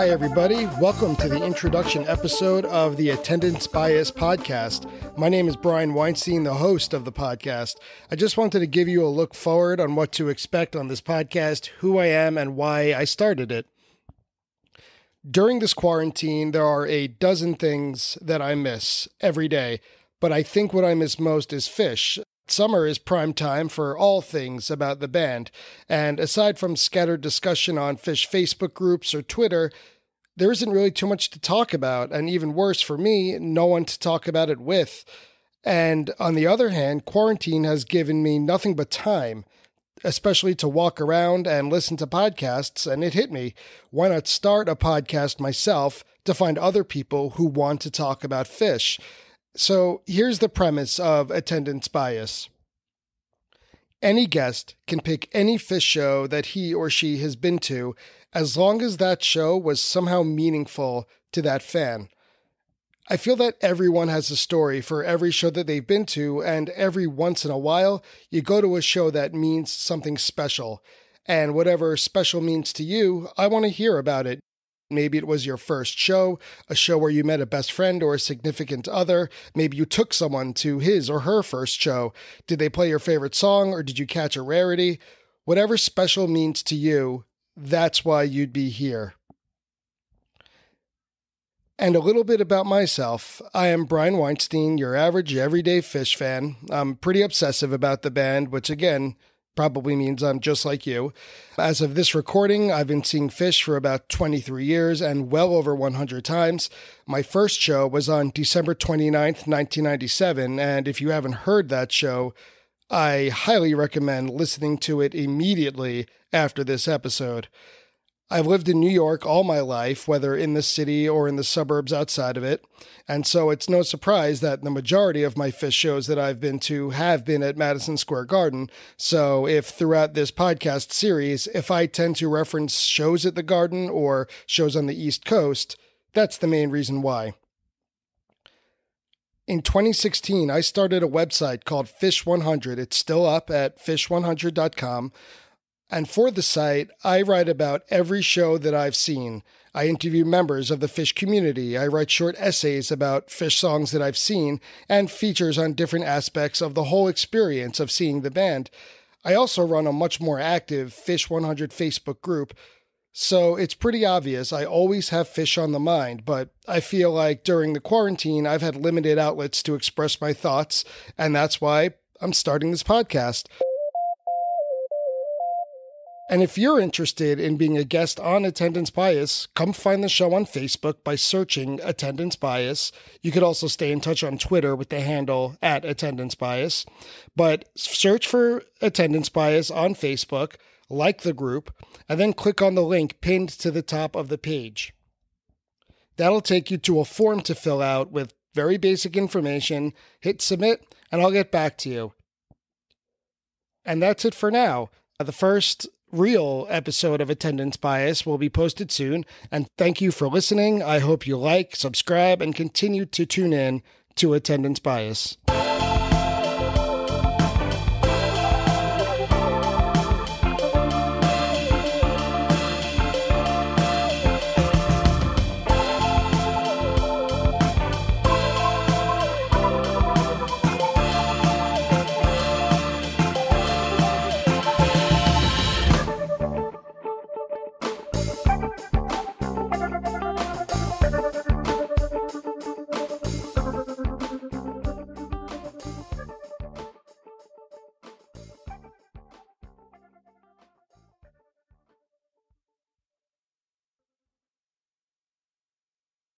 Hi, everybody. Welcome to the introduction episode of the Attendance Bias podcast. My name is Brian Weinstein, the host of the podcast. I just wanted to give you a look forward on what to expect on this podcast, who I am, and why I started it. During this quarantine, there are a dozen things that I miss every day, but I think what I miss most is Phish. Summer is prime time for all things about the band, and aside from scattered discussion on Phish Facebook groups or Twitter, there isn't really too much to talk about, and even worse for me, no one to talk about it with. And on the other hand, quarantine has given me nothing but time, especially to walk around and listen to podcasts, and it hit me. Why not start a podcast myself to find other people who want to talk about Phish? So here's the premise of Attendance Bias. Any guest can pick any Phish show that he or she has been to, as long as that show was somehow meaningful to that fan. I feel that everyone has a story for every show that they've been to, and every once in a while, you go to a show that means something special. And whatever special means to you, I want to hear about it. Maybe it was your first show, a show where you met a best friend or a significant other. Maybe you took someone to his or her first show. Did they play your favorite song, or did you catch a rarity? Whatever special means to you, that's why you'd be here. And a little bit about myself. I am Brian Weinstein, your average everyday Phish fan. I'm pretty obsessive about the band, which again, probably means I'm just like you. As of this recording, I've been seeing Phish for about 23 years and well over 100 times. My first show was on December 29th, 1997, and if you haven't heard that show, I highly recommend listening to it immediately after this episode. I've lived in New York all my life, whether in the city or in the suburbs outside of it, and so it's no surprise that the majority of my Phish shows that I've been to have been at Madison Square Garden. So if throughout this podcast series, if I tend to reference shows at the Garden or shows on the East Coast, that's the main reason why. In 2016, I started a website called Phish 100. It's still up at phish100.com. And for the site, I write about every show that I've seen. I interview members of the Phish community. I write short essays about Phish songs that I've seen and features on different aspects of the whole experience of seeing the band. I also run a much more active Phish 100 Facebook group. So it's pretty obvious I always have Phish on the mind, but I feel like during the quarantine, I've had limited outlets to express my thoughts, and that's why I'm starting this podcast. And if you're interested in being a guest on Attendance Bias, come find the show on Facebook by searching Attendance Bias. You could also stay in touch on Twitter with the handle @Attendance Bias. But search for Attendance Bias on Facebook, like the group, and then click on the link pinned to the top of the page. That'll take you to a form to fill out with very basic information. Hit submit, and I'll get back to you. And that's it for now. The first real episode of Attendance Bias will be posted soon, and thank you for listening. I hope you like, subscribe, and continue to tune in to Attendance Bias.